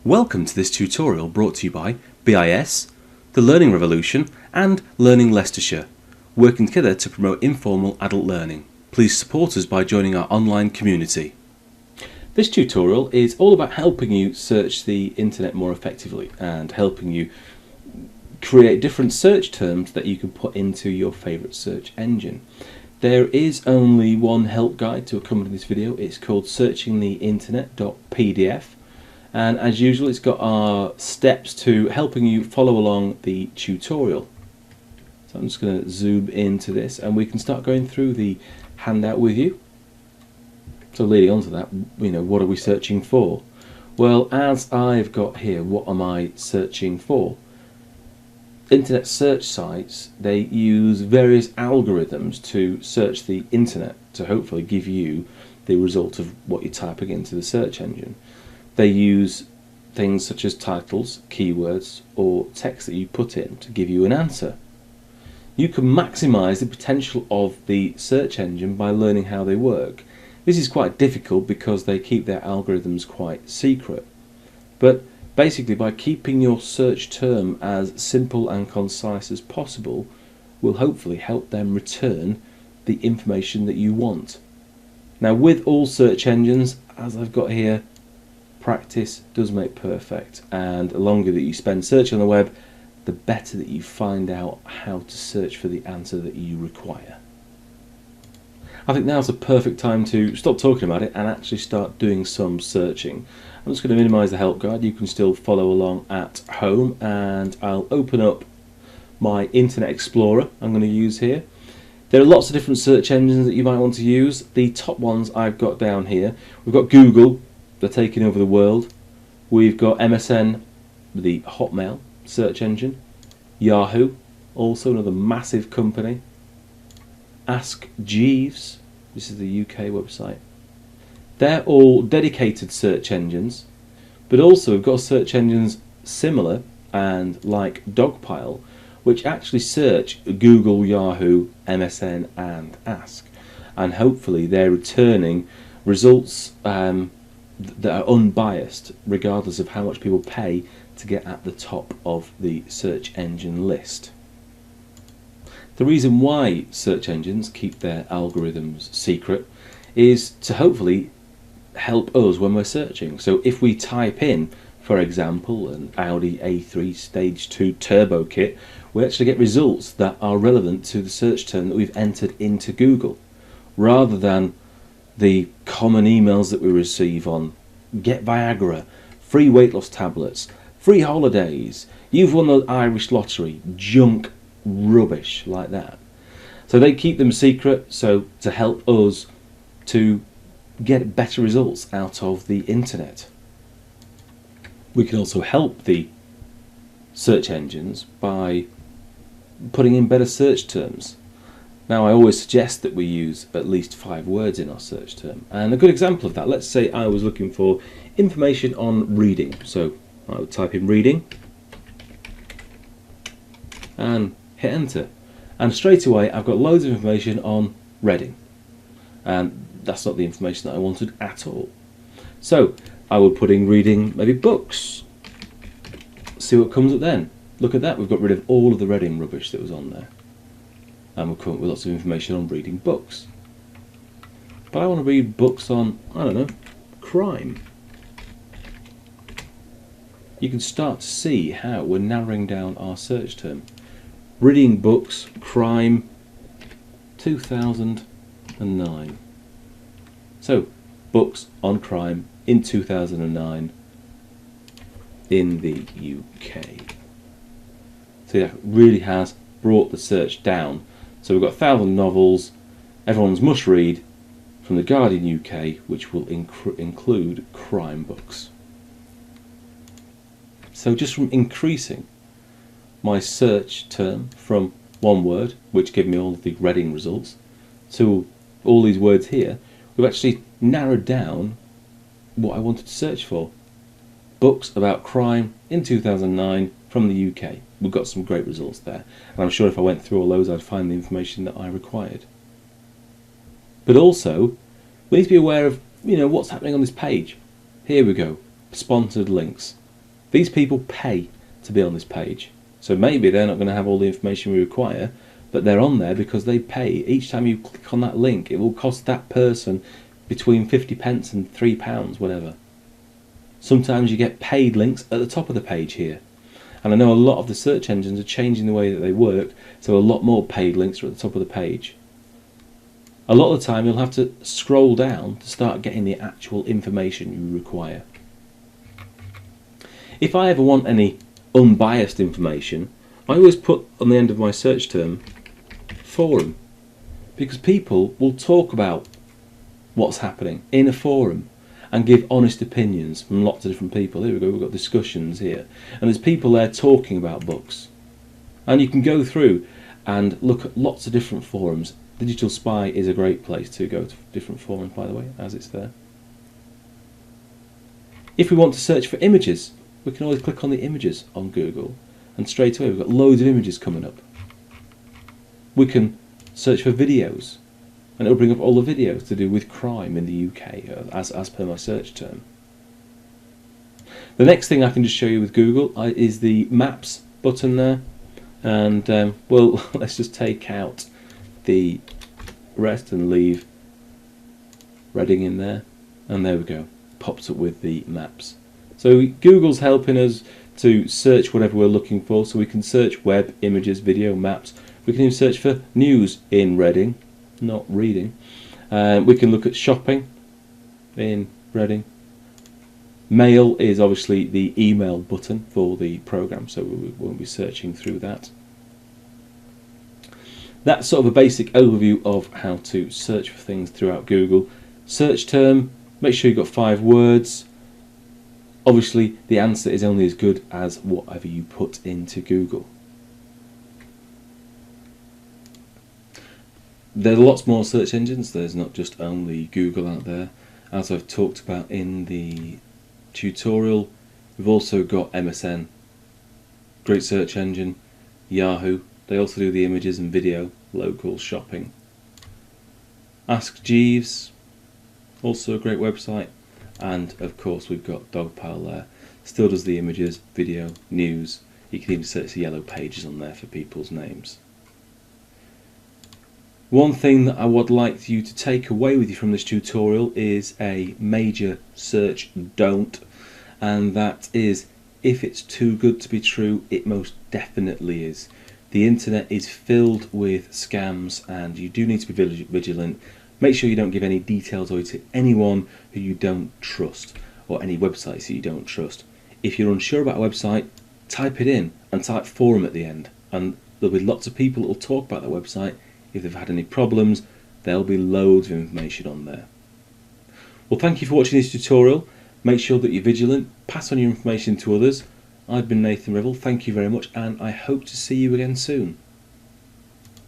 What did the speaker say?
Welcome to this tutorial brought to you by BIS, The Learning Revolution and Learning Leicestershire, working together to promote informal adult learning. Please support us by joining our online community. This tutorial is all about helping you search the internet more effectively and helping you create different search terms that you can put into your favourite search engine. There is only one help guide to accompany this video. It's called searchingtheinternet.pdf. And as usual, it's got our steps to helping you follow along the tutorial. So I'm just going to zoom into this and we can start going through the handout with you. So leading on to that, what are we searching for? Well, as I've got here, what am I searching for? Internet search sites, they use various algorithms to search the internet to hopefully give you the result of what you're typing into the search engine. They use things such as titles, keywords, or text that you put in to give you an answer. You can maximize the potential of the search engine by learning how they work. This is quite difficult because they keep their algorithms quite secret. But basically, by keeping your search term as simple and concise as possible, will hopefully help them return the information that you want. Now, with all search engines, as I've got here, practice does make perfect, and the longer that you spend searching on the web, the better that you find out how to search for the answer that you require. I think now's the perfect time to stop talking about it and actually start doing some searching. I'm just going to minimize the help guide. You can still follow along at home, and I'll open up my Internet Explorer I'm going to use here. There are lots of different search engines that you might want to use. The top ones I've got down here. We've got Google, they're taking over the world. We've got MSN, the Hotmail search engine. Yahoo, also another massive company. Ask Jeeves, this is the UK website. They're all dedicated search engines, but also we've got search engines similar and like Dogpile, which actually search Google, Yahoo, MSN and Ask, and hopefully they're returning results that are unbiased regardless of how much people pay to get at the top of the search engine list. The reason why search engines keep their algorithms secret is to hopefully help us when we're searching. So if we type in, for example, an Audi A3 Stage 2 Turbo Kit, we actually get results that are relevant to the search term that we've entered into Google, rather than the common emails that we receive on get Viagra, free weight loss tablets, free holidays, you've won the Irish lottery, junk rubbish like that. So they keep them secret so to help us to get better results out of the internet. We can also help the search engines by putting in better search terms. Now, I always suggest that we use at least 5 words in our search term. And a good example of that, let's say I was looking for information on reading. So I would type in reading and hit enter. And straight away I've got loads of information on Reading. And that's not the information that I wanted at all. So I would put in reading, maybe books. See what comes up then. Look at that, we've got rid of all of the Reading rubbish that was on there. And we'll come up with lots of information on reading books. But I want to read books on, I don't know, crime. You can start to see how we're narrowing down our search term. Reading books, crime, 2009. So, books on crime in 2009 in the UK. So that really has brought the search down. So we've got 1,000 novels, everyone's must read, from the Guardian UK, which will include crime books. So just from increasing my search term from one word, which gave me all of the Reading results, to all these words here, we've actually narrowed down what I wanted to search for. Books about crime in 2009 from the UK. We've got some great results there, and I'm sure if I went through all those I'd find the information that I required. But also, we need to be aware of what's happening on this page. Here we go, sponsored links. These people pay to be on this page. So maybe they're not going to have all the information we require, but they're on there because they pay. Each time you click on that link, it will cost that person between 50p and £3, whatever. Sometimes you get paid links at the top of the page here. And I know a lot of the search engines are changing the way that they work, so a lot more paid links are at the top of the page. A lot of the time you'll have to scroll down to start getting the actual information you require. If I ever want any unbiased information, I always put on the end of my search term forum, because people will talk about what's happening in a forum and give honest opinions from lots of different people. Here we go, we've got discussions here, and there's people there talking about books, and you can go through and look at lots of different forums. Digital Spy is a great place to go to different forums, by the way, as it's there. If we want to search for images, we can always click on the images on Google, and straight away we've got loads of images coming up. We can search for videos, and it'll bring up all the videos to do with crime in the UK, as per my search term. The next thing I can just show you with Google is the Maps button there, and well, let's just take out the rest and leave Reading in there, and there we go, pops up with the maps. So Google's helping us to search whatever we're looking for, so we can search web, images, video, maps. We can even search for news in Reading, not reading. We can look at shopping in Reading. Mail is obviously the email button for the program, so we won't be searching through that. That's sort of a basic overview of how to search for things throughout Google. Search term, make sure you've got 5 words. Obviously the answer is only as good as whatever you put into Google. There are lots more search engines, there's not just only Google out there. As I've talked about in the tutorial, we've also got MSN, great search engine, Yahoo. They also do the images and video, local shopping. Ask Jeeves, also a great website, and of course we've got Dogpile there. Still does the images, video, news. You can even search the yellow pages on there for people's names. One thing that I would like you to take away with you from this tutorial is a major search don't, and that is, if it's too good to be true, it most definitely is. The internet is filled with scams, and you do need to be vigilant. Make sure you don't give any details away to anyone who you don't trust, or any websites that you don't trust. If you're unsure about a website, type it in and type forum at the end, and there'll be lots of people that will talk about that website. If they've had any problems, there'll be loads of information on there. Well, thank you for watching this tutorial. Make sure that you're vigilant, pass on your information to others. I've been Nathan Revell, thank you very much, and I hope to see you again soon.